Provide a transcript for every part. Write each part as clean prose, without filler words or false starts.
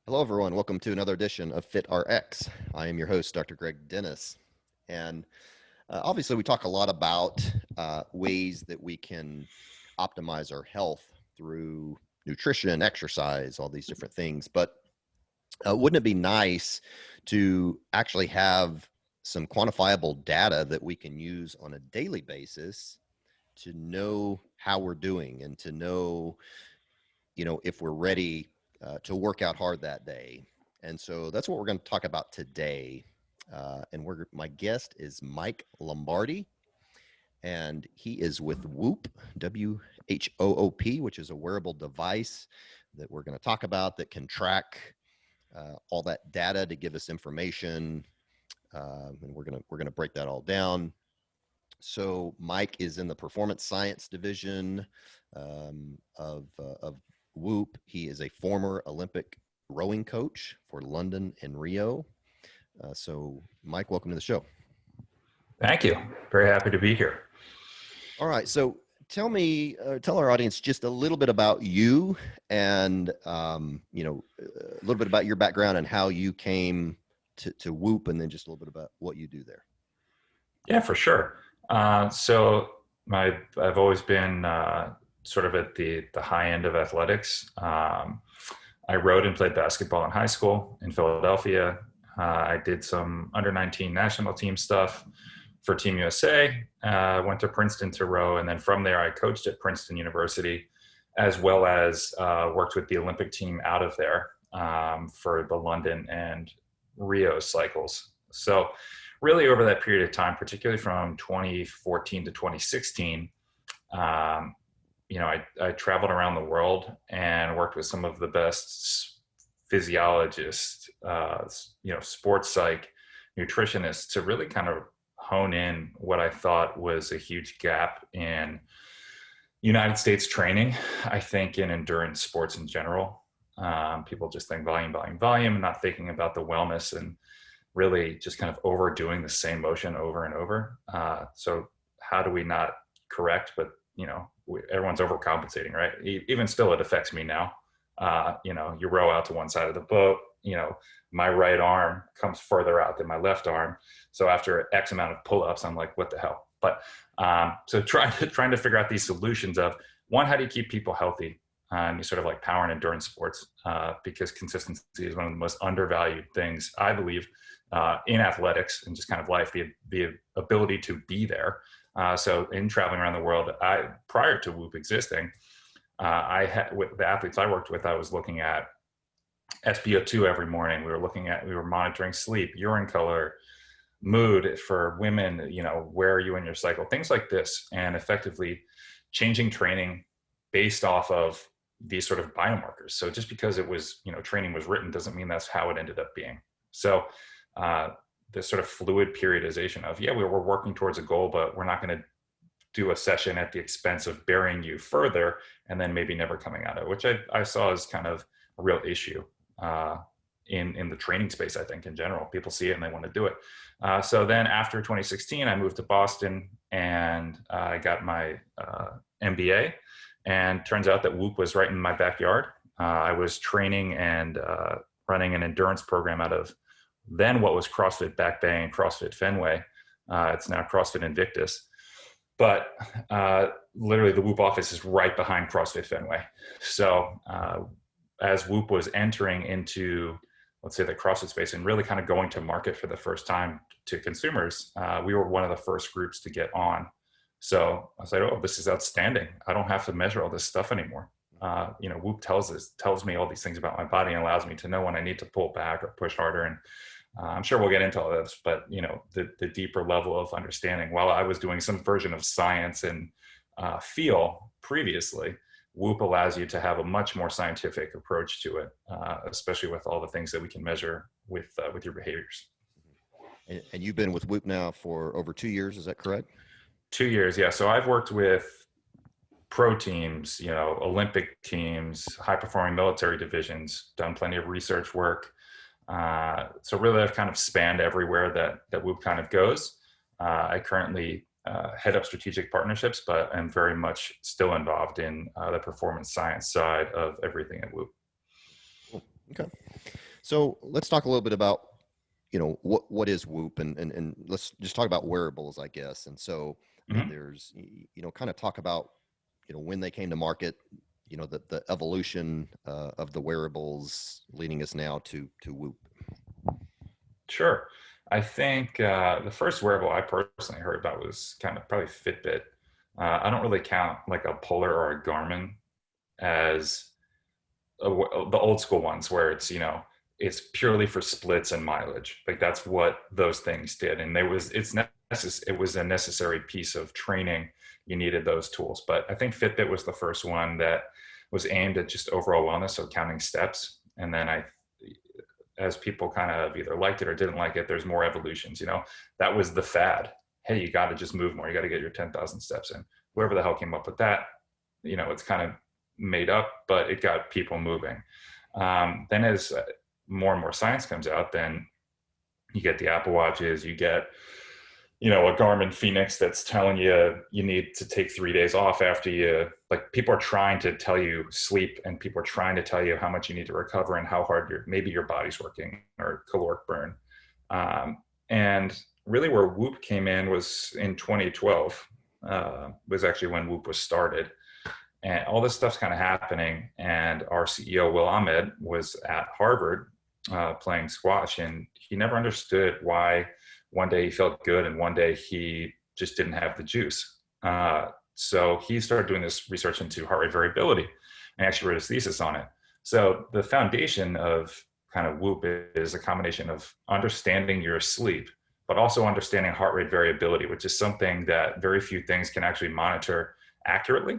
Hello, everyone. Welcome to another edition of Fit RX. I am your host, Dr. Greg Dennis. And obviously, we talk a lot about ways that we can optimize our health through nutrition, exercise, all these different things. But wouldn't it be nice to actually have some quantifiable data that we can use on a daily basis to know how we're doing and to know, if we're ready to work out hard that day? And so that's what we're going to talk about today. My guest is Mike Lombardi, and he is with Whoop, WHOOP, which is a wearable device that we're going to talk about that can track all that data to give us information. And we're going to break that all down. So Mike is in the performance science division of Whoop. He is a former Olympic rowing coach for London and Rio. So Mike, welcome to the show. Thank you. Very happy to be here. All right. So tell our audience just a little bit about you and, a little bit about your background and how you came to Whoop, and then just a little bit about what you do there. Yeah, for sure. So I've always been sort of at the high end of athletics. I rowed and played basketball in high school in Philadelphia. I did some under 19 national team stuff for Team USA. Went to Princeton to row, and then from there I coached at Princeton University, as well as worked with the Olympic team out of there for the London and Rio cycles. So really over that period of time, particularly from 2014 to 2016, I traveled around the world and worked with some of the best physiologists, sports psych, nutritionists to really kind of hone in what I thought was a huge gap in United States training. I think in endurance sports in general, people just think volume, and not thinking about the wellness and really just kind of overdoing the same motion over and over. So how do we not correct, but everyone's overcompensating, right? Even still, it affects me now. You row out to one side of the boat, my right arm comes further out than my left arm. So after X amount of pull-ups, I'm like, what the hell? But so trying to figure out these solutions of, one, how do you keep people healthy? You sort of like power and endurance sports, because consistency is one of the most undervalued things, I believe, in athletics and just kind of life, the ability to be there. So in traveling around the world, prior to Whoop existing, with the athletes I worked with, I was looking at SpO2 every morning. We were monitoring sleep, urine color, mood for women, where are you in your cycle, things like this, and effectively changing training based off of these sort of biomarkers. So just because it was, training was written doesn't mean that's how it ended up being. So this sort of fluid periodization of, we're working towards a goal, but we're not going to do a session at the expense of burying you further and then maybe never coming out of it, which I saw as kind of a real issue in the training space. I think in general, people see it and they want to do it. So then after 2016, I moved to Boston and I got my MBA, and turns out that Whoop was right in my backyard. I was training and running an endurance program out of then what was CrossFit Back Bay and CrossFit Fenway. It's now CrossFit Invictus. But literally the Whoop office is right behind CrossFit Fenway. So as Whoop was entering into, let's say, the CrossFit space and really kind of going to market for the first time to consumers, we were one of the first groups to get on. So I said, oh, this is outstanding. I don't have to measure all this stuff anymore. Whoop tells me all these things about my body and allows me to know when I need to pull back or push harder. And I'm sure we'll get into all this, but the deeper level of understanding, while I was doing some version of science and feel previously, Whoop allows you to have a much more scientific approach to it, especially with all the things that we can measure with your behaviors. And you've been with Whoop now for over 2 years, is that correct? 2 years, yeah. So I've worked with pro teams, Olympic teams, high performing military divisions, done plenty of research work. So really I've kind of spanned everywhere that Whoop kind of goes. I currently head up strategic partnerships, but I'm very much still involved in the performance science side of everything at Whoop. Cool. Okay. So let's talk a little bit about, what is Whoop, and let's just talk about wearables, I guess. And so Mhm. there's, kind of talk about, when they came to market, the evolution of the wearables leading us now to Whoop. Sure. I think the first wearable I personally heard about was kind of probably Fitbit. I don't really count like a Polar or a Garmin as the old school ones where it's purely for splits and mileage. Like that's what those things did, and it was a necessary piece of training. You needed those tools, but I think Fitbit was the first one that was aimed at just overall wellness, so counting steps. And then as people kind of either liked it or didn't like it, there's more evolutions. That was the fad. Hey, you got to just move more. You got to get your 10,000 steps in. Whoever the hell came up with that, it's kind of made up, but it got people moving. Then as more and more science comes out, then you get the Apple Watches, you get, a Garmin Phoenix that's telling you you need to take 3 days off after like people are trying to tell you sleep, and people are trying to tell you how much you need to recover and how hard maybe your body's working, or caloric burn. And really where Whoop came in was in 2012, was actually when Whoop was started. And all this stuff's kind of happening. And our CEO, Will Ahmed, was at Harvard playing squash, and he never understood why one day he felt good and one day he just didn't have the juice. So he started doing this research into heart rate variability and actually wrote his thesis on it. So the foundation of kind of Whoop is a combination of understanding your sleep, but also understanding heart rate variability, which is something that very few things can actually monitor accurately.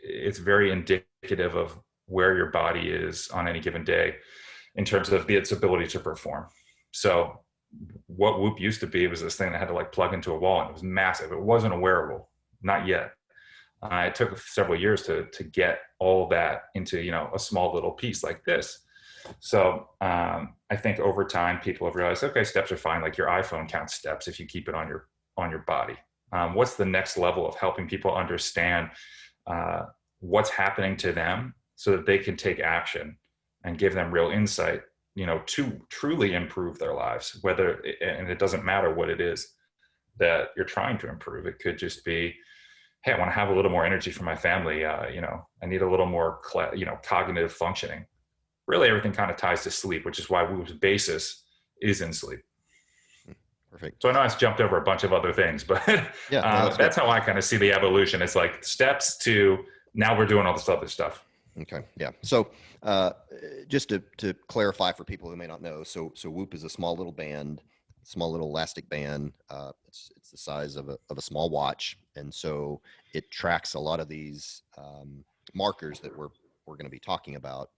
It's very indicative of where your body is on any given day in terms of its ability to perform. So what Whoop used to be was this thing that had to like plug into a wall, and it was massive. It wasn't a wearable, not yet. It took several years to get all that into a small little piece like this. So I think over time people have realized, okay, steps are fine. Like your iPhone counts steps if you keep it on your body. What's the next level of helping people understand what's happening to them so that they can take action and give them real insight, to truly improve their lives, and it doesn't matter what it is that you're trying to improve. It could just be, hey, I want to have a little more energy for my family. I need a little more, cognitive functioning. Really, everything kind of ties to sleep, which is why Whoop's basis is in sleep. Perfect. So I know I jumped over a bunch of other things, but Yeah, no, that's good. that's how I kind of see the evolution. It's like steps to now we're doing all this other stuff. Okay. Yeah. So uh, just to clarify for people who may not know, so Whoop is a small little band, small little elastic band. It's the size of a small watch, and so it tracks a lot of these markers that we're going to be talking about,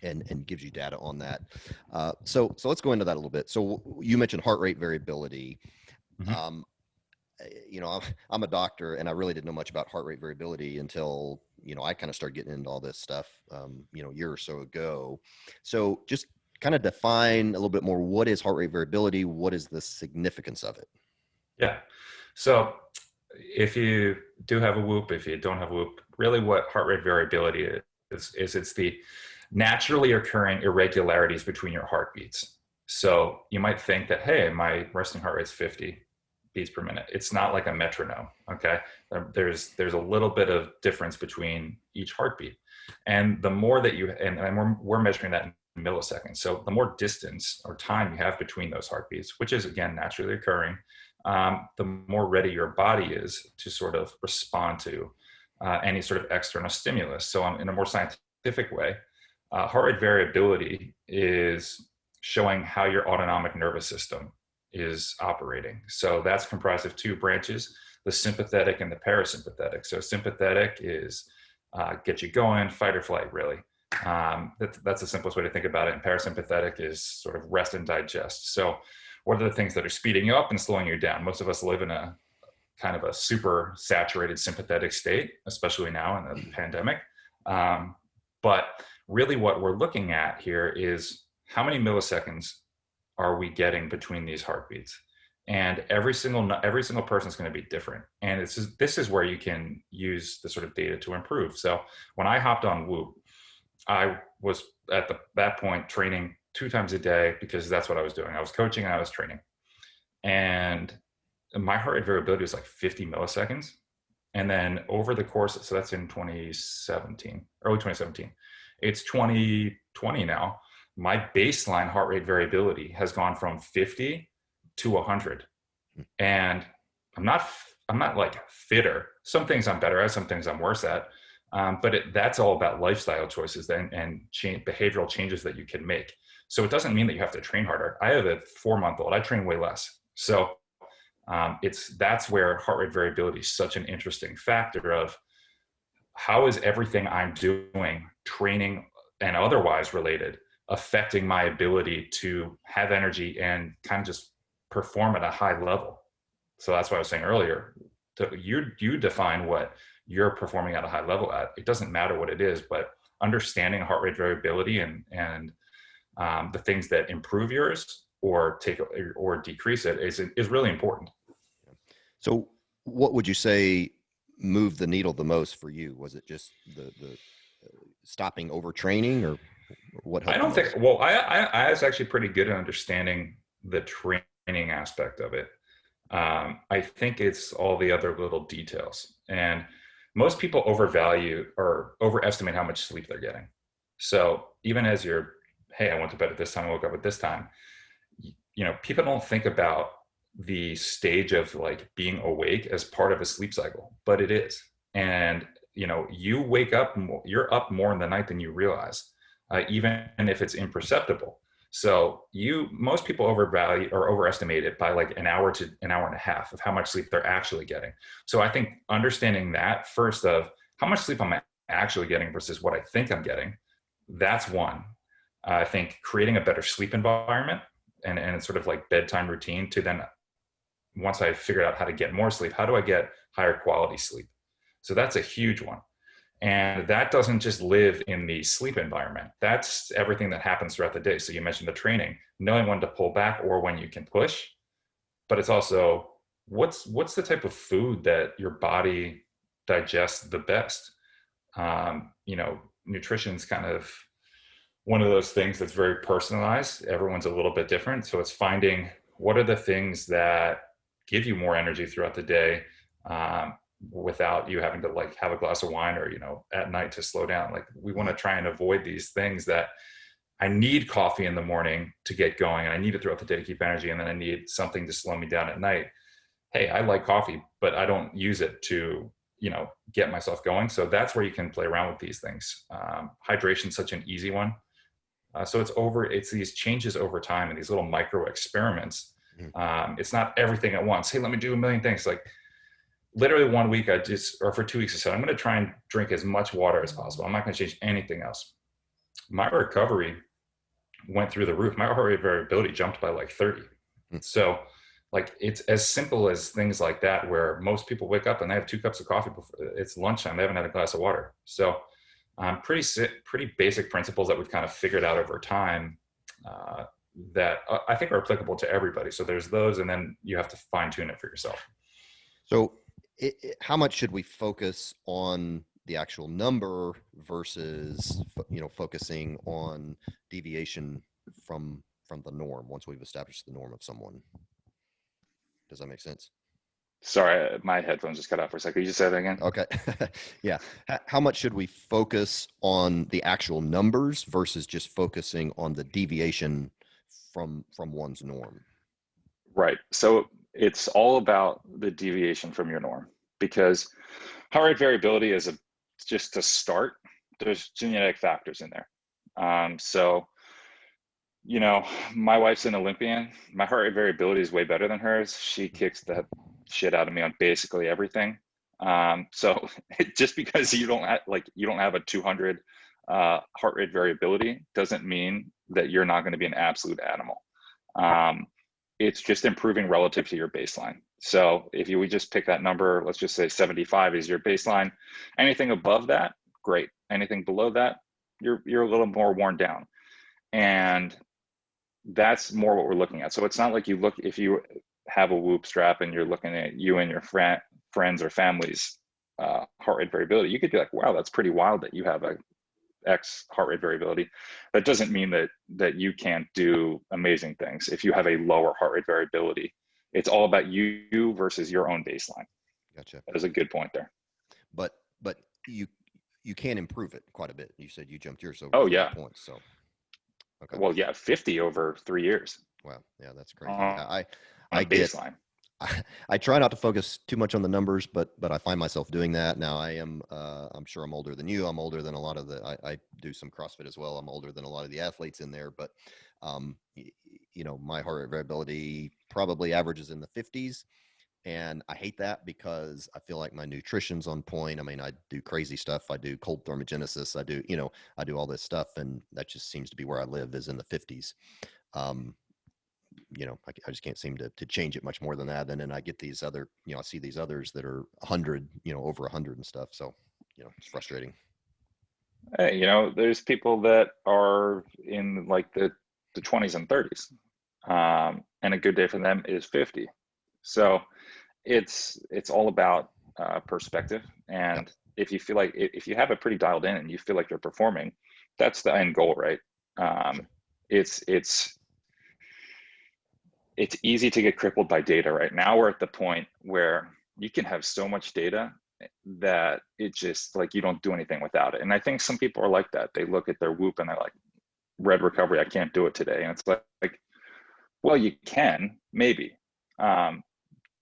and gives you data on that. So let's go into that a little bit. So you mentioned heart rate variability. Mm-hmm. Um, I'm a doctor, and I really didn't know much about heart rate variability until I kind of started getting into all this stuff a year or so ago. So just kind of define a little bit more, what is heart rate variability? What is the significance of it? Yeah. So if you do have a Whoop, if you don't have a Whoop, really what heart rate variability is it's the naturally occurring irregularities between your heartbeats. So you might think that, hey, my resting heart rate is 50 beats per minute. It's not like a metronome. Okay. There's a little bit of difference between each heartbeat. And the more that we're measuring that in milliseconds. So the more distance or time you have between those heartbeats, which is again naturally occurring, the more ready your body is to sort of respond to any sort of external stimulus. So in a more scientific way, heart rate variability is showing how your autonomic nervous system is operating. So that's comprised of two branches, the sympathetic and the parasympathetic. So sympathetic is get you going, fight or flight, really. That's the simplest way to think about it. And parasympathetic is sort of rest and digest. So what are the things that are speeding you up and slowing you down? Most of us live in a kind of a super saturated sympathetic state, especially now in the pandemic. But really what we're looking at here is how many milliseconds are we getting between these heartbeats? and every single person is going to be different. And this is where you can use the sort of data to improve. So when I hopped on Whoop, I was at that point training 2 times a day because that's what I was doing. I was coaching and I was training, and my heart rate variability was like 50 milliseconds. And then over the course, so that's in 2017, early 2017, it's 2020 now. My baseline heart rate variability has gone from 50 to 100. And I'm not like fitter. Some things I'm better at, some things I'm worse at. But that's all about lifestyle choices and behavioral changes that you can make. So it doesn't mean that you have to train harder. I have a 4-month-old. I train way less. So that's where heart rate variability is such an interesting factor of how is everything I'm doing, training and otherwise related, affecting my ability to have energy and kind of just perform at a high level. So that's what I was saying earlier. You define what you're performing at a high level at. It doesn't matter what it is, but understanding heart rate variability and the things that improve yours or decrease it is really important. So what would you say moved the needle the most for you? Was it just the stopping overtraining, or what helped? I don't think, well, I was actually pretty good at understanding the training aspect of it. I think it's all the other little details. And most people overvalue or overestimate how much sleep they're getting. So even as hey, I went to bed at this time, I woke up at this time, people don't think about the stage of like being awake as part of a sleep cycle, but it is. And, you wake up, you're up more in the night than you realize, even if it's imperceptible. So most people overvalue or overestimate it by like an hour to an hour and a half of how much sleep they're actually getting. So I think understanding that first of how much sleep I'm actually getting versus what I think I'm getting, that's one. I think creating a better sleep environment and sort of like bedtime routine to then, once I figured out how to get more sleep, how do I get higher quality sleep? So that's a huge one. And that doesn't just live in the sleep environment. That's everything that happens throughout the day. So you mentioned the training, knowing when to pull back or when you can push, but it's also what's the type of food that your body digests the best. Nutrition is kind of one of those things that's very personalized. Everyone's a little bit different. So it's finding what are the things that give you more energy throughout the day, without you having to like have a glass of wine or, at night to slow down. Like we want to try and avoid these things that I need coffee in the morning to get going and I need it throughout the day to keep energy. And then I need something to slow me down at night. Hey, I like coffee, but I don't use it to, get myself going. So that's where you can play around with these things. Hydration is such an easy one. So it's these changes over time and these little micro experiments. It's not everything at once. Hey, let me do a million things. Like literally 1 week, or for 2 weeks, I said, I'm going to try and drink as much water as possible. I'm not going to change anything else. My recovery went through the roof. My heart rate variability jumped by like 30. So like, it's as simple as things like that, where most people wake up and they have 2 cups of coffee before it's lunchtime. They haven't had a glass of water. So pretty basic principles that we've kind of figured out over time, that I think are applicable to everybody. So there's those, and then you have to fine tune it for yourself. So how much should we focus on the actual number versus, focusing on deviation from the norm once we've established the norm of someone? Does that make sense? Sorry, my headphones just cut out for a second. Could you just say that again? Okay. Yeah. How much should we focus on the actual numbers versus just focusing on the deviation from one's norm? Right. So it's all about the deviation from your norm, because heart rate variability is just to start. There's genetic factors in there. So, my wife's an Olympian. My heart rate variability is way better than hers. She kicks the shit out of me on basically everything. So just because you don't have a 200 heart rate variability doesn't mean that you're not going to be an absolute animal. It's just improving relative to your baseline. So if we just pick that number, let's just say 75 is your baseline. Anything above that, great. Anything below that, you're a little more worn down. And that's more what we're looking at. So it's not like if you have a Whoop strap and you're looking at you and your friends or family's heart rate variability, you could be like, wow, that's pretty wild that you have a X heart rate variability. That doesn't mean that you can't do amazing things if you have a lower heart rate variability. It's all about you versus your own baseline. Gotcha. That is a good point there. But you can improve it quite a bit. You said you jumped yours over Oh 30 yeah. points. So okay. Well, yeah, 50 over 3 years. Wow. Yeah, that's crazy. I get baseline. I try not to focus too much on the numbers, but I find myself doing that. Now I am, I'm sure I'm older than you. I'm older than a lot of I do some CrossFit as well. I'm older than a lot of the athletes in there, but you know, my heart rate variability probably averages in the 50s. And I hate that because I feel like my nutrition's on point. I mean, I do crazy stuff. I do cold thermogenesis. I do, you know, I do all this stuff, and that just seems to be where I live, is in the 50s. You know, I just can't seem to change it much more than that. And then I get these other, you know, I see these others that are 100, you know, over 100 and stuff. So, you know, it's frustrating. You know, there's people that are in like the 20s and 30s, and a good day for them is 50. So it's all about perspective. And if you feel like, if you have it pretty dialed in and you feel like you're performing, that's the end goal, right? It's easy to get crippled by data. Right now we're at the point where you can have so much data that it just, like, you don't do anything without it. And I think some people are like that. They look at their Whoop and they're like, red recovery, I can't do it today. And it's like, well, you can, maybe.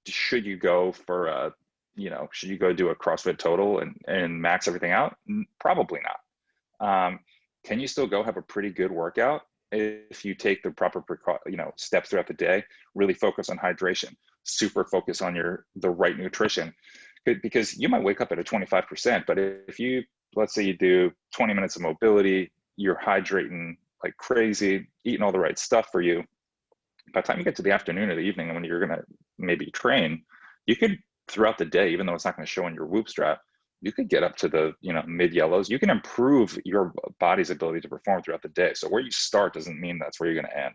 Should you go for a, you know, should you go do a CrossFit total and max everything out? Probably not. Can you still go have a pretty good workout if you take the proper steps throughout the day? Really focus on hydration, super focus on the right nutrition, because you might wake up at a 25%, but if you, let's say you do 20 minutes of mobility, you're hydrating like crazy, eating all the right stuff for you, by the time you get to the afternoon or the evening, when you're going to maybe train, you could, throughout the day, even though it's not going to show in your Whoop strap, you could get up to the, you know, mid yellows. You can improve your body's ability to perform throughout the day. So where you start doesn't mean that's where you're going to end.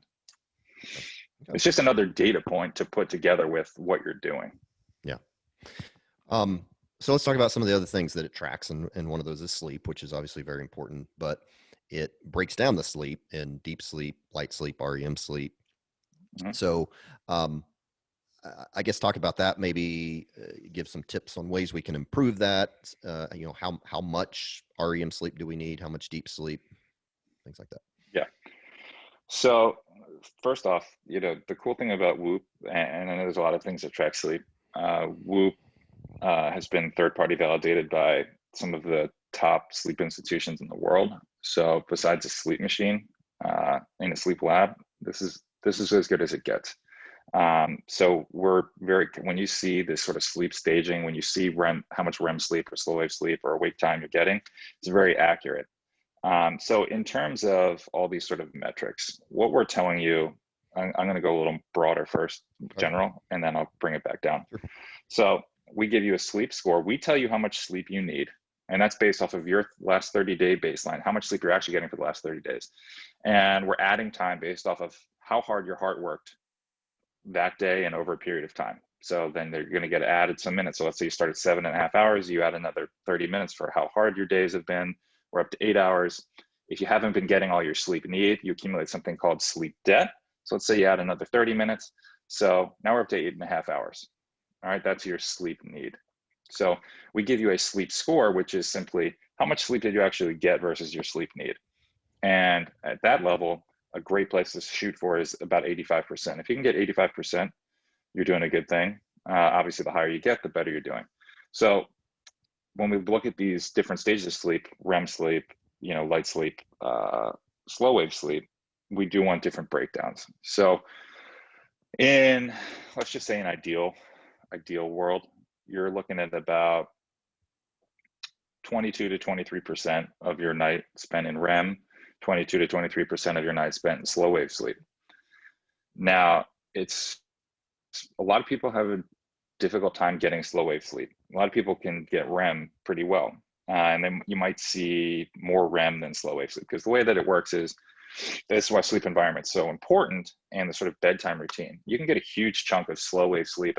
Okay. It's just another data point to put together with what you're doing. Yeah. So let's talk about some of the other things that it tracks. And one of those is sleep, which is obviously very important, but it breaks down the sleep in deep sleep, light sleep, REM sleep. Mm-hmm. So, I guess talk about that, maybe give some tips on ways we can improve that. You know, how much REM sleep do we need? How much deep sleep? Things like that. Yeah. So first off, you know, the cool thing about Whoop, and I know there's a lot of things that track sleep, Whoop has been third-party validated by some of the top sleep institutions in the world. So besides a sleep machine in a sleep lab, this is as good as it gets. So when you see this sort of sleep staging, when you see REM, how much REM sleep or slow wave sleep or awake time you're getting, it's very accurate. So in terms of all these sort of metrics, what we're telling you, I'm going to go a little broader first, general, and then I'll bring it back down. Sure. So we give you a sleep score. We tell you how much sleep you need. And that's based off of your last 30-day baseline, how much sleep you're actually getting for the last 30 days. And we're adding time based off of how hard your heart worked that day and over a period of time. So then they're going to get added some minutes. So let's say you start at 7.5 hours, you add another 30 minutes for how hard your days have been. We're up to 8 hours. If you haven't been getting all your sleep need, you accumulate something called sleep debt. So let's say you add another 30 minutes. So now we're up to 8.5 hours. All right, that's your sleep need. So we give you a sleep score, which is simply how much sleep did you actually get versus your sleep need. And at that level, a great place to shoot for is about 85%. If you can get 85%, you're doing a good thing. Obviously, the higher you get, the better you're doing. So when we look at these different stages of sleep, REM sleep, you know, light sleep, slow wave sleep, we do want different breakdowns. So let's just say an ideal world, you're looking at about 22 to 23% of your night spent in REM, 22 to 23% of your night spent in slow wave sleep. Now, a lot of people have a difficult time getting slow wave sleep. A lot of people can get REM pretty well. And then you might see more REM than slow wave sleep, because the way that it works is This is why sleep environment's so important, and the sort of bedtime routine. You can get a huge chunk of slow wave sleep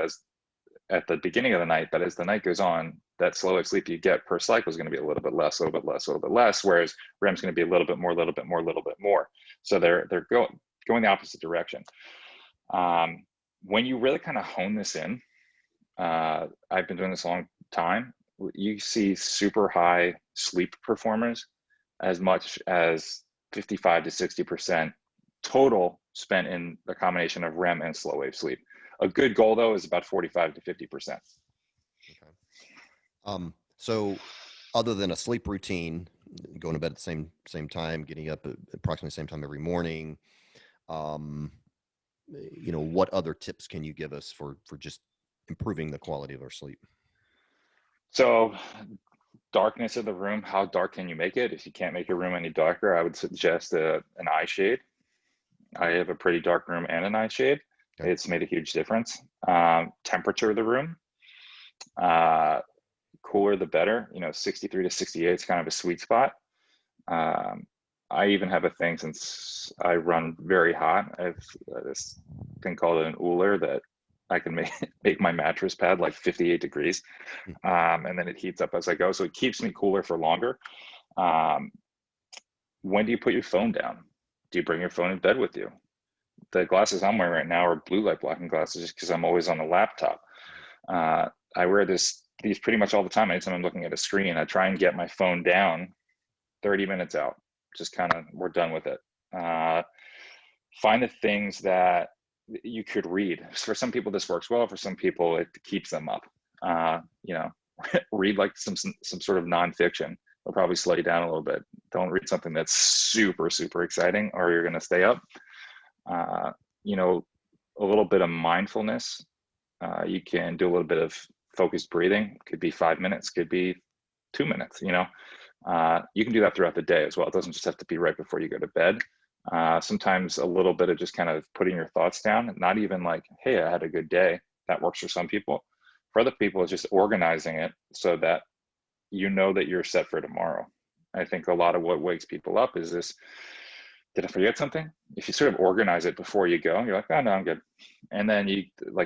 at the beginning of the night, but as the night goes on, that slow wave sleep you get per cycle is going to be a little bit less, a little bit less, a little bit less, whereas REM's going to be a little bit more, a little bit more, a little bit more. So they're going the opposite direction. When you really kind of hone this in, I've been doing this a long time, you see super high sleep performers as much as 55 to 60% total spent in the combination of REM and slow wave sleep. A good goal though is about 45 to 50%. Okay. So other than a sleep routine, going to bed at the same time, getting up at approximately the same time every morning, what other tips can you give us for just improving the quality of our sleep? So darkness of the room, how dark can you make it? If you can't make your room any darker, I would suggest an eye shade. I have a pretty dark room and an eye shade. Okay. It's made a huge difference. Temperature of the room, cooler the better. 63 to 68 is kind of a sweet spot. I even have a thing, since I run very hot, I have this thing called an Uller that I can make my mattress pad like 58 degrees. And then it heats up as I go. So it keeps me cooler for longer. When do you put your phone down? Do you bring your phone in bed with you? The glasses I'm wearing right now are blue light blocking glasses just because I'm always on the laptop. I wear these pretty much all the time. Anytime I'm looking at a screen, I try and get my phone down 30 minutes out. Just kind of, we're done with it. Find the things that you could read. For some people this works well, for some people it keeps them up. Read like some sort of nonfiction. It'll probably slow you down a little bit. Don't read something that's super, super exciting or you're going to stay up. A little bit of mindfulness. You can do a little bit of focused breathing. Could be 5 minutes, could be 2 minutes. You can do that throughout the day as well. It doesn't just have to be right before you go to bed. Sometimes a little bit of just kind of putting your thoughts down, not even like, hey, I had a good day. That works for some people. For other people, it's just organizing it so that you know that you're set for tomorrow. I think a lot of what wakes people up is this, did I forget something? If you sort of organize it before you go, you're like, oh no, I'm good. And then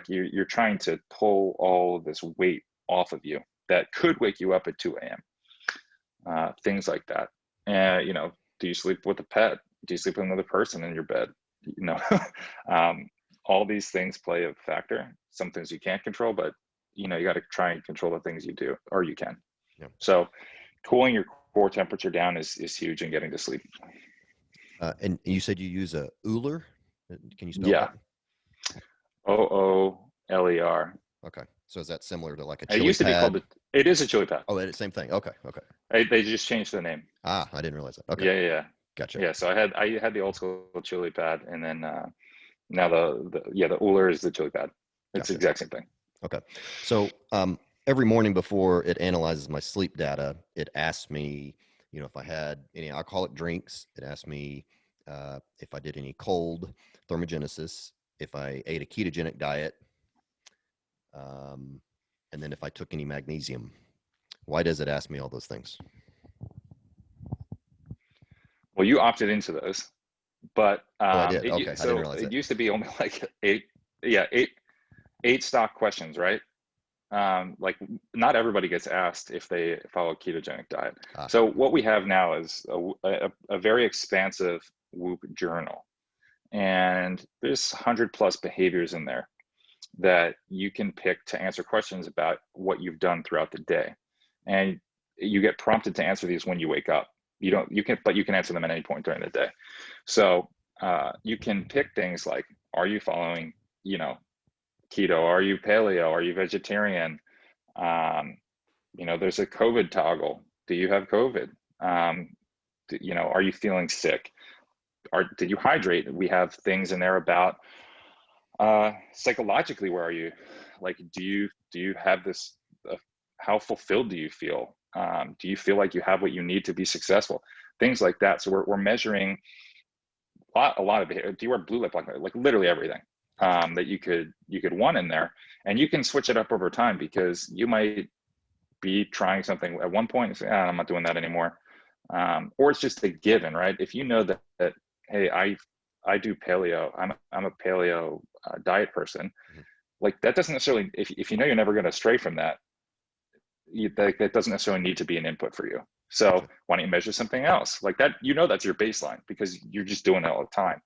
you're trying to pull all this weight off of you that could wake you up at 2 a.m. Things like that. And, do you sleep with a pet? Do you sleep with another person in your bed? All these things play a factor. Some things you can't control, but you got to try and control the things you do, or you can. Yeah. So cooling your core temperature down is huge in getting to sleep. And you said you use a Uller? Can you spell that? OOLER. Okay. So is that similar to like a chili pad? It used to be called it is a chili pad. Oh, same thing. Okay. They just changed the name. I didn't realize that. Okay. Yeah. Gotcha. Yeah. So I had the old school chili pad, and then now the Uller is the chili pad. It's the exact same thing. Okay. So every morning before it analyzes my sleep data, it asks me, if I had any alcoholic drinks. It asks me if I did any cold thermogenesis, if I ate a ketogenic diet, and then if I took any magnesium. Why does it ask me all those things? Well, you opted into those, but I did. Okay, I didn't realize it used to be only like eight stock questions, right? Like not everybody gets asked if they follow a ketogenic diet. So what we have now is a very expansive Whoop journal, and there's 100+ behaviors in there that you can pick to answer questions about what you've done throughout the day, and you get prompted to answer these when you wake up. You can answer them at any point during the day. So you can pick things like, are you following, keto? Are you paleo? Are you vegetarian? There's a COVID toggle. Do you have COVID? Are you feeling sick? Did you hydrate? We have things in there about psychologically, where are you? Like, do you have this? How fulfilled do you feel? Do you feel like you have what you need to be successful? Things like that. So we're measuring a lot of behavior. Do you wear blue light blocker? Like literally everything that you could want in there, and you can switch it up over time, because you might be trying something at one point and say, I'm not doing that anymore. Or it's just a given, right? If you know that hey, I do paleo. I'm a paleo diet person. Mhm. Like that doesn't necessarily, if you know you're never going to stray from that, that doesn't necessarily need to be an input for you. So Gotcha. why don't you measure something else like that? That's your baseline because you're just doing it all the time.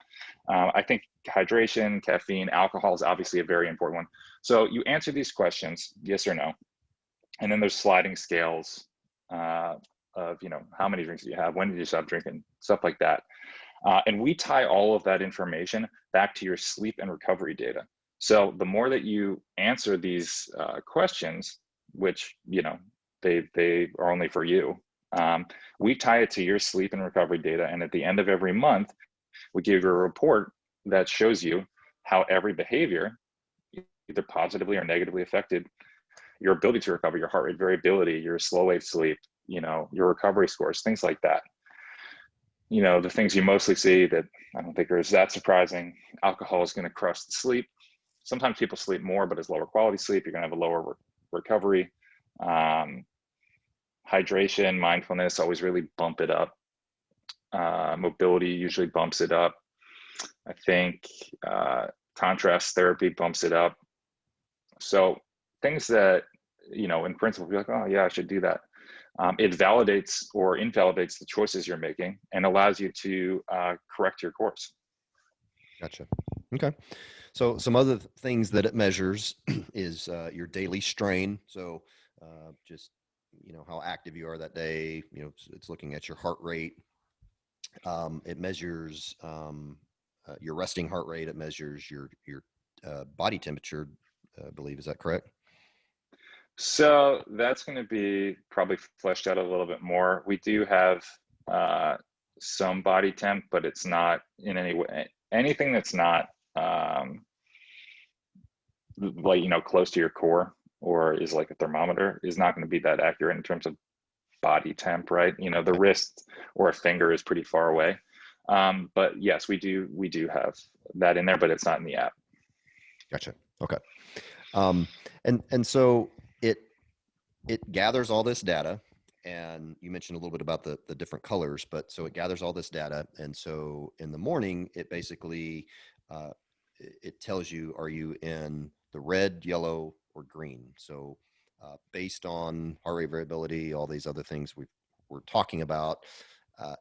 I think hydration, caffeine, alcohol is obviously a very important one. So you answer these questions, yes or no, and then there's sliding scales of how many drinks do you have, when did you stop drinking, stuff like that. And we tie all of that information back to your sleep and recovery data. So the more that you answer these questions, which they are only for you, we tie it to your sleep and recovery data. And at the end of every month, we give you a report that shows you how every behavior, either positively or negatively affected your ability to recover, your heart rate variability, your slow wave sleep, your recovery scores, things like that. The things you mostly see that I don't think are that surprising. Alcohol is going to crush the sleep. Sometimes people sleep more, but it's lower quality sleep. You're going to have a lower recovery. Hydration, mindfulness always really bump it up. Mobility usually bumps it up. I think contrast therapy bumps it up. So things that, in principle, you're like, oh yeah, I should do that. It validates or invalidates the choices you're making and allows you to correct your course. Gotcha. Okay. So some other things that it measures is your daily strain. So just, how active you are that day. It's looking at your heart rate. It measures your resting heart rate. It measures your body temperature, I believe. Is that correct? So that's going to be probably fleshed out a little bit more. We do have some body temp, but it's not in any way, anything that's not close to your core or is like a thermometer is not going to be that accurate in terms of body temp, right? The Okay. wrist or a finger is pretty far away. But yes, we do have that in there, but it's not in the app. Gotcha. Okay. And so it gathers all this data, and you mentioned a little bit about the different colors, but so it gathers all this data, and so in the morning it basically it tells you, are you in the red, yellow, or green? So based on heart rate variability, all these other things we're talking about,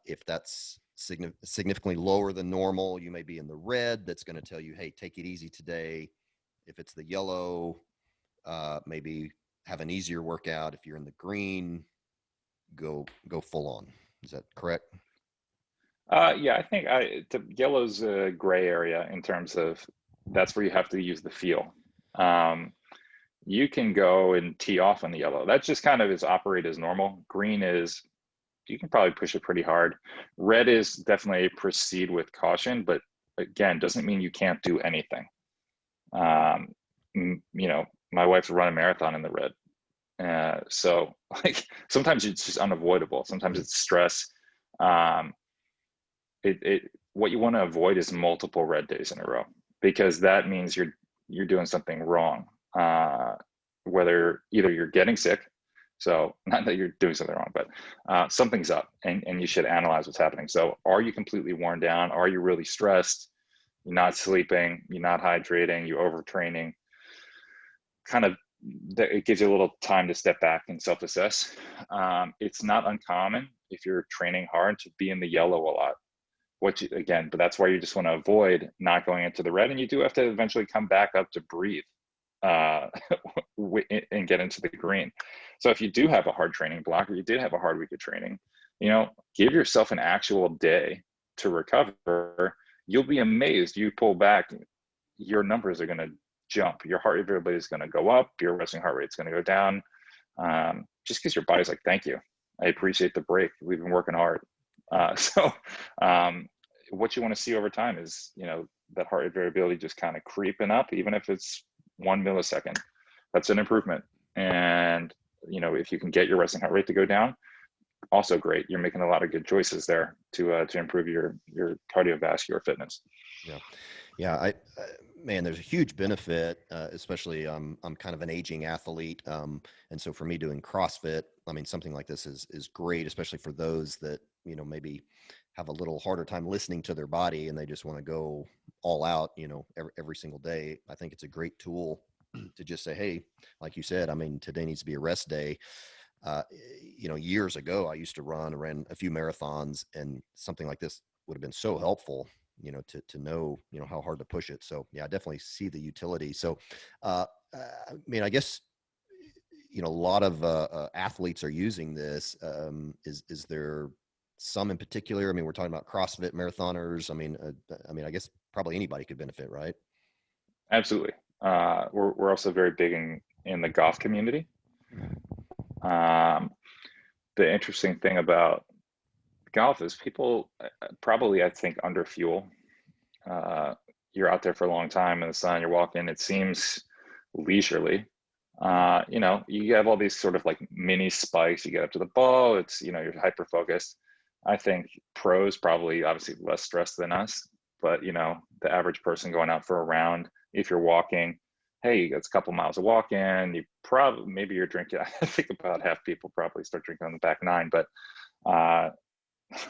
if that's significantly lower than normal, you may be in the red. That's going to tell you, hey, take it easy today. If it's the yellow, maybe have an easier workout. If you're in the green, go full on. Is that correct? Yeah, I think the yellow's a gray area in terms of that's where you have to use the feel. You can go and tee off on the yellow. That just kind of is operate as normal. Green is, you can probably push it pretty hard. Red is definitely a proceed with caution, but again, doesn't mean you can't do anything. My wife's run a marathon in the red. So like sometimes it's just unavoidable. Sometimes it's stress. What you want to avoid is multiple red days in a row, because that means you're doing something wrong. Whether either you're getting sick, so not that you're doing something wrong, but something's up, and you should analyze what's happening. So are you completely worn down? Are you really stressed? You're not sleeping, you're not hydrating, you're overtraining. Kind of, it gives you a little time to step back and self-assess. It's not uncommon if you're training hard to be in the yellow a lot. But that's why you just want to avoid not going into the red, and you do have to eventually come back up to breathe and get into the green. So if you do have a hard training block, or you did have a hard week of training, give yourself an actual day to recover. You'll be amazed. You pull back, your numbers are going to jump. Your heart rate variability is going to go up. Your resting heart rate is going to go down. Just because your body's like, thank you. I appreciate the break. We've been working hard. What you want to see over time is, that heart rate variability just kind of creeping up, even if it's 1 millisecond. That's an improvement. And, if you can get your resting heart rate to go down, also great. You're making a lot of good choices there to improve your cardiovascular fitness. Yeah. I Man, there's a huge benefit, especially I'm kind of an aging athlete. And so for me doing CrossFit, I mean, something like this is great, especially for those that, maybe have a little harder time listening to their body and they just want to go all out, every single day. I think it's a great tool to just say, hey, like you said, I mean, today needs to be a rest day. Years ago, I used to ran a few marathons, and something like this would have been so helpful, to know, how hard to push it. So yeah, I definitely see the utility. So, I mean, I guess, a lot of athletes are using this. Is there some in particular? I mean, we're talking about CrossFit marathoners. I mean, I guess probably anybody could benefit, right? Absolutely. We're also very big in the golf community. The interesting thing about golf is people probably, I think, under fuel. You're out there for a long time in the sun, you're walking, it seems leisurely. You have all these sort of like mini spikes, you get up to the ball, it's, you're hyper focused. I think pros probably obviously less stressed than us, but the average person going out for a round, if you're walking, hey, it's a couple miles of walk in, maybe you're drinking. I think about half people probably start drinking on the back nine, but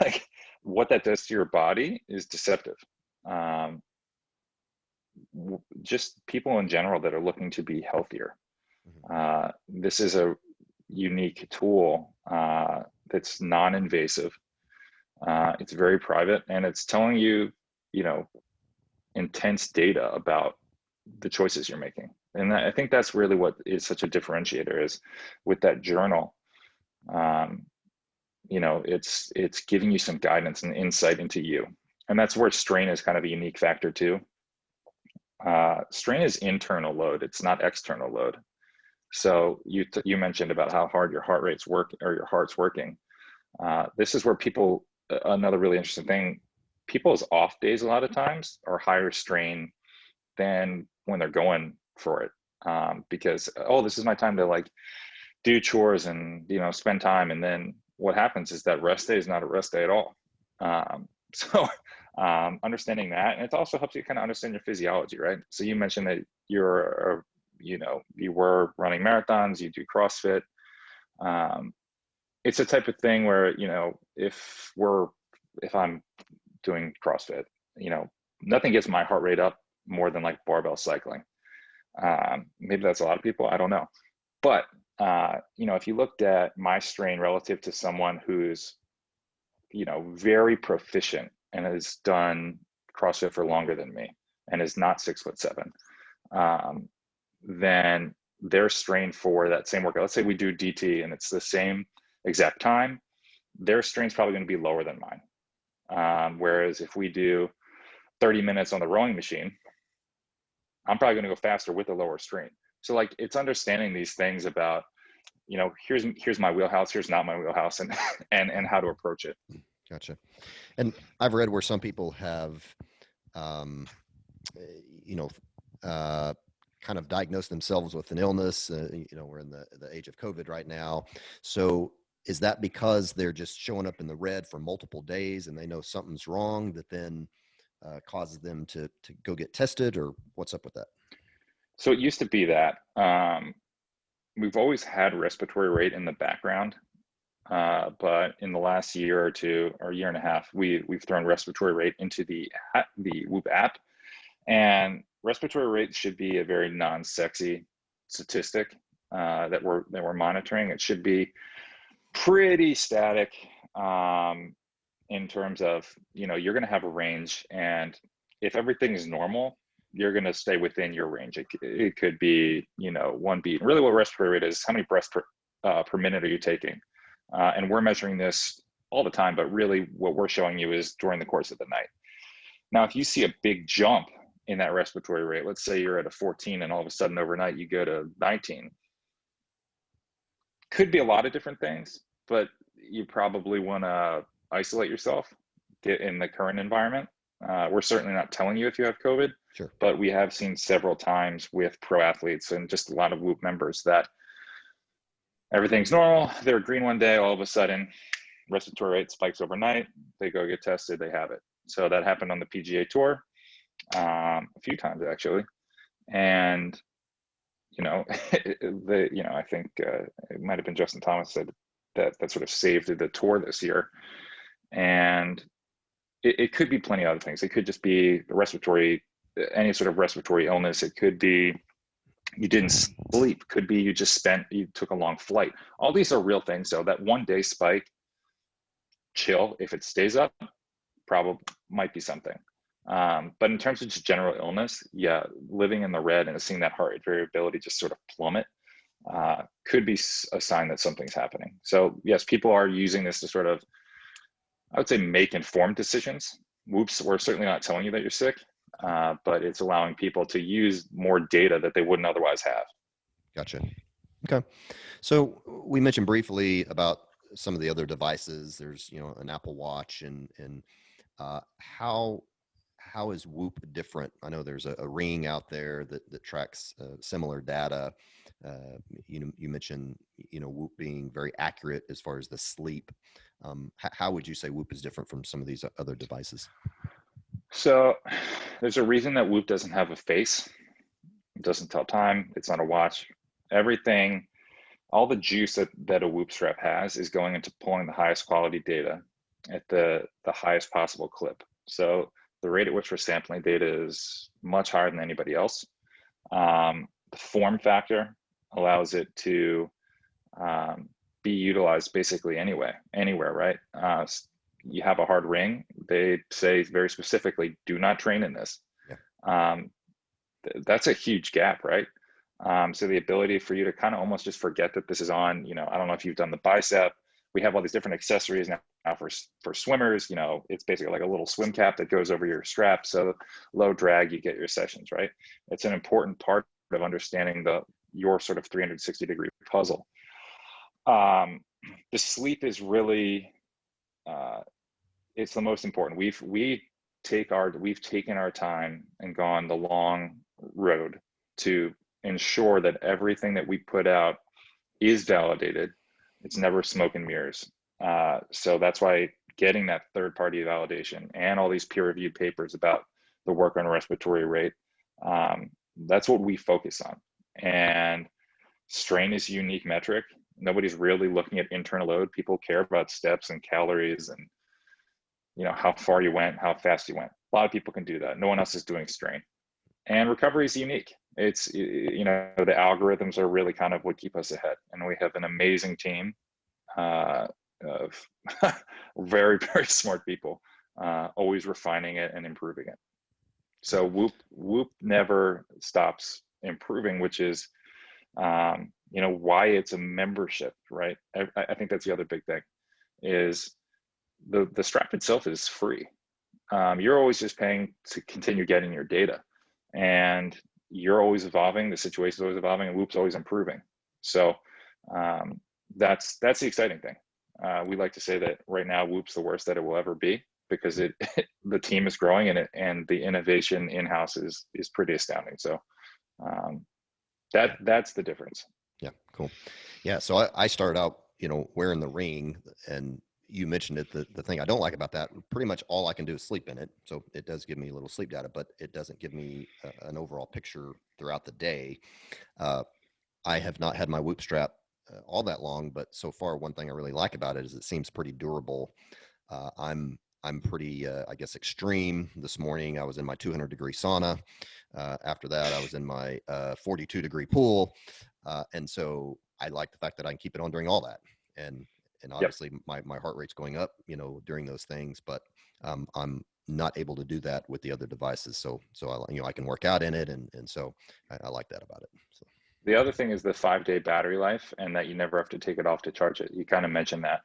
like what that does to your body is deceptive. Just people in general that are looking to be healthier. This is a unique tool that's non-invasive. It's very private, and it's telling you, intense data about the choices you're making. And I think that's really what is such a differentiator is with that journal. It's giving you some guidance and insight into you. And that's where strain is kind of a unique factor too. Strain is internal load. It's not external load. So you mentioned about how hard your heart rate's work or your heart's working. This is where another really interesting thing, people's off days a lot of times are higher strain than when they're going for it. Because, this is my time to like do chores and, spend time. And then what happens is that rest day is not a rest day at all. Understanding that, and it also helps you kind of understand your physiology, right? So you mentioned that you were running marathons, you do CrossFit. It's a type of thing where, if I'm doing CrossFit, nothing gets my heart rate up more than like barbell cycling. Maybe that's a lot of people, I don't know. But, if you looked at my strain relative to someone who's, very proficient and has done CrossFit for longer than me and is not 6'7", then their strain for that same workout, let's say we do DT and it's the same exact time, their strain's probably going to be lower than mine. Whereas if we do 30 minutes on the rowing machine, I'm probably going to go faster with a lower strain. So like it's understanding these things about, here's my wheelhouse, here's not my wheelhouse, and how to approach it. Gotcha. And I've read where some people have, kind of diagnosed themselves with an illness. We're in the age of COVID right now. So is that because they're just showing up in the red for multiple days and they know something's wrong that then causes them to go get tested, or what's up with that? So it used to be that we've always had respiratory rate in the background. But in the last year or two, or year and a half, we've thrown respiratory rate into the Whoop app, and respiratory rate should be a very non-sexy statistic that we're monitoring. It should be pretty static in terms of, you're going to have a range, and if everything is normal, you're going to stay within your range. It could be, 1 beat. Really what respiratory rate is how many breaths per minute are you taking? And we're measuring this all the time, but really what we're showing you is during the course of the night. Now, if you see a big jump in that respiratory rate, let's say you're at a 14 and all of a sudden overnight you go to 19, could be a lot of different things, but you probably want to isolate yourself, get in the current environment. We're certainly not telling you if you have COVID, sure, but we have seen several times with pro athletes and just a lot of Whoop members that everything's normal, they're green one day, all of a sudden respiratory rate spikes overnight, they go get tested, they have it. So that happened on the PGA Tour. a few times actually. And, I think it might've been Justin Thomas said that sort of saved the tour this year. And it could be plenty of other things. It could just be any sort of respiratory illness. It could be you didn't sleep. Could be you took a long flight. All these are real things. So that 1 day spike, chill. If it stays up, probably might be something. But in terms of just general illness, yeah, living in the red and seeing that heart rate variability just sort of plummet could be a sign that something's happening. So yes, people are using this to sort of, I would say, make informed decisions. Whoops, we're certainly not telling you that you're sick, but it's allowing people to use more data that they wouldn't otherwise have. Gotcha. Okay. So we mentioned briefly about some of the other devices. There's, an Apple Watch and how is Whoop different? I know there's a ring out there that tracks similar data. You mentioned, Whoop being very accurate as far as the sleep. How would you say Whoop is different from some of these other devices? So there's a reason that Whoop doesn't have a face. It doesn't tell time. It's not a watch. Everything, all the juice that a Whoop strap has is going into pulling the highest quality data at the highest possible clip. So the rate at which we're sampling data is much higher than anybody else. The form factor allows it to be utilized basically anywhere, right? You have a hard ring. They say very specifically, do not train in this. Yeah. That's a huge gap, right? So the ability for you to kind of almost just forget that this is on, I don't know if you've done the bicep. We have all these different accessories now for swimmers. It's basically like a little swim cap that goes over your strap. So low drag, you get your sessions, right? It's an important part of understanding your sort of 360-degree puzzle. The sleep is really, it's the most important. We've taken our time and gone the long road to ensure that everything that we put out is validated. It's never smoke and mirrors. So that's why getting that third-party validation and all these peer-reviewed papers about the work on respiratory rate, that's what we focus on. And strain is a unique metric. Nobody's really looking at internal load. People care about steps and calories and how far you went, how fast you went. A lot of people can do that. No one else is doing strain. And recovery is unique. It's, the algorithms are really kind of what keep us ahead. And we have an amazing team of very, very smart people, always refining it and improving it. So Whoop never stops improving, which is, why it's a membership, right? I think that's the other big thing is the strap itself is free. You're always just paying to continue getting your data, and you're always evolving. The situation's always evolving, and Whoop's always improving. So that's the exciting thing. We like to say that right now Whoop's the worst that it will ever be because the team is growing and the innovation in-house is pretty astounding. So that's the difference. Yeah, cool. Yeah, so I started out, wearing the ring, and you mentioned it. The thing I don't like about that, pretty much all I can do is sleep in it. So it does give me a little sleep data, but it doesn't give me an overall picture throughout the day. I have not had my Whoop strap all that long, but so far, one thing I really like about it is it seems pretty durable. I'm pretty, I guess, extreme. This morning, I was in my 200-degree sauna. After that, I was in my 42-degree pool. And so I like the fact that I can keep it on during all that. And obviously my heart rate's going up, during those things, but I'm not able to do that with the other devices. So I can work out in it. And so I like that about it. So. The other thing is the 5-day battery life, and that you never have to take it off to charge it. You kind of mentioned that.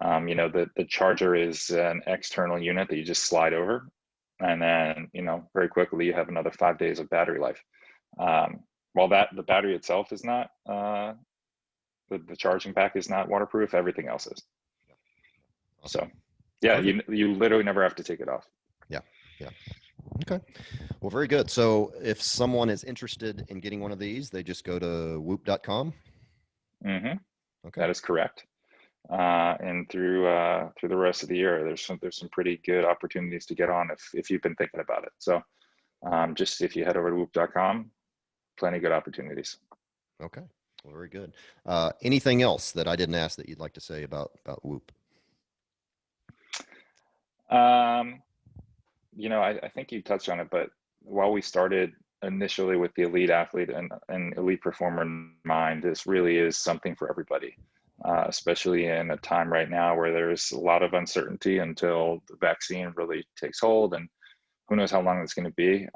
The charger is an external unit that you just slide over, and then, very quickly you have another 5 days of battery life. While the battery itself is not, the charging pack is not waterproof, everything else is. Awesome. So yeah, you literally never have to take it off. Yeah. Okay. Well, very good. So if someone is interested in getting one of these, they just go to whoop.com. Mm-hmm. Okay. That is correct. And through the rest of the year, there's some pretty good opportunities to get on if you've been thinking about it. So Just if you head over to whoop.com, plenty of good opportunities. Okay. Well, very good. Anything else that I didn't ask that you'd like to say about Whoop? You know, I think you touched on it, but while we started initially with the elite athlete and elite performer in mind, this really is something for everybody, especially in a time right now where there's a lot of uncertainty until the vaccine really takes hold, and who knows how long it's going to be.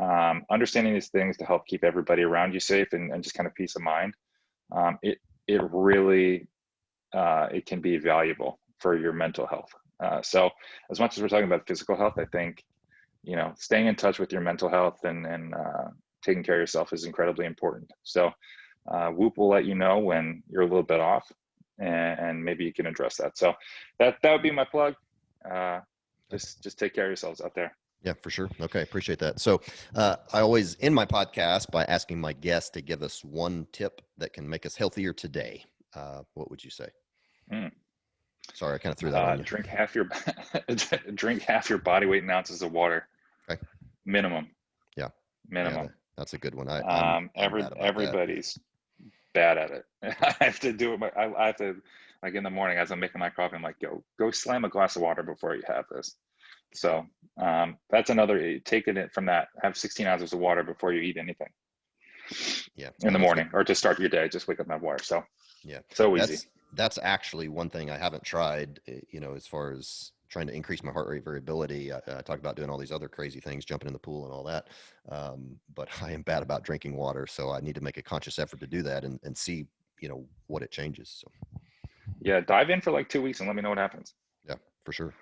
Understanding these things to help keep everybody around you safe and just kind of peace of mind, it really it can be valuable for your mental health. So as much as we're talking about physical health, I think, you know, staying in touch with your mental health and taking care of yourself is incredibly important. So Whoop will let you know when you're a little bit off, and maybe you can address that. So that would be my plug. Just take care of yourselves out there. Yeah, for sure. Okay, appreciate that. So I always end my podcast by asking my guests to give us one tip that can make us healthier today. What would you say? Sorry, I kind of threw that on you. Drink half your body weight in ounces of water. Okay. Minimum. Yeah. Minimum. Yeah, that's a good one. Everybody's bad at it. I have to do it. I have to, like, in the morning as I'm making my coffee, I'm like, go slam a glass of water before you have this. So that's another, taking it from that, have 16 ounces of water before you eat anything. Yeah. In the morning, or to start your day, just wake up and have water. So yeah, so easy. That's actually one thing I haven't tried, you know, as far as trying to increase my heart rate variability. I talk about doing all these other crazy things, jumping in the pool and all that. But I am bad about drinking water. So I need to make a conscious effort to do that and see, you know, what it changes. So yeah, dive in for like 2 weeks and let me know what happens. Yeah, for sure.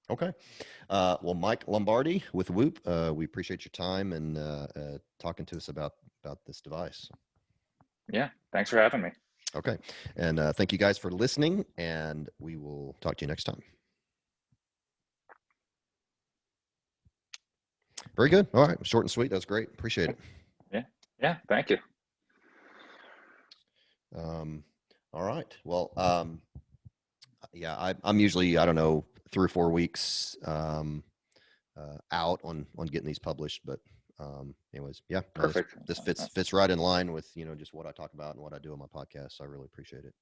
Okay. Well, Mike Lombardi with Whoop, we appreciate your time and talking to us about this device. Yeah, thanks for having me. Okay. And thank you guys for listening, and we will talk to you next time. Very good. All right. Short and sweet. That was great. Appreciate it. Yeah. Thank you. All right. Well, yeah, I'm usually, I don't know, 3 or 4 weeks out on getting these published, but anyways, yeah, Perfect. This fits right in line with, you know, just what I talk about and what I do on my podcast. So I really appreciate it.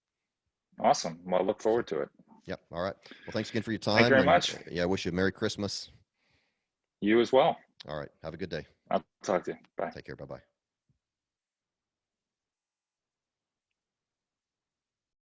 Awesome. Well, I look forward to it. Yep. All right. Well, thanks again for your time. Thank you very much. Yeah, I wish you a Merry Christmas. You as well. All right. Have a good day. I'll talk to you. Bye. Take care. Bye-bye.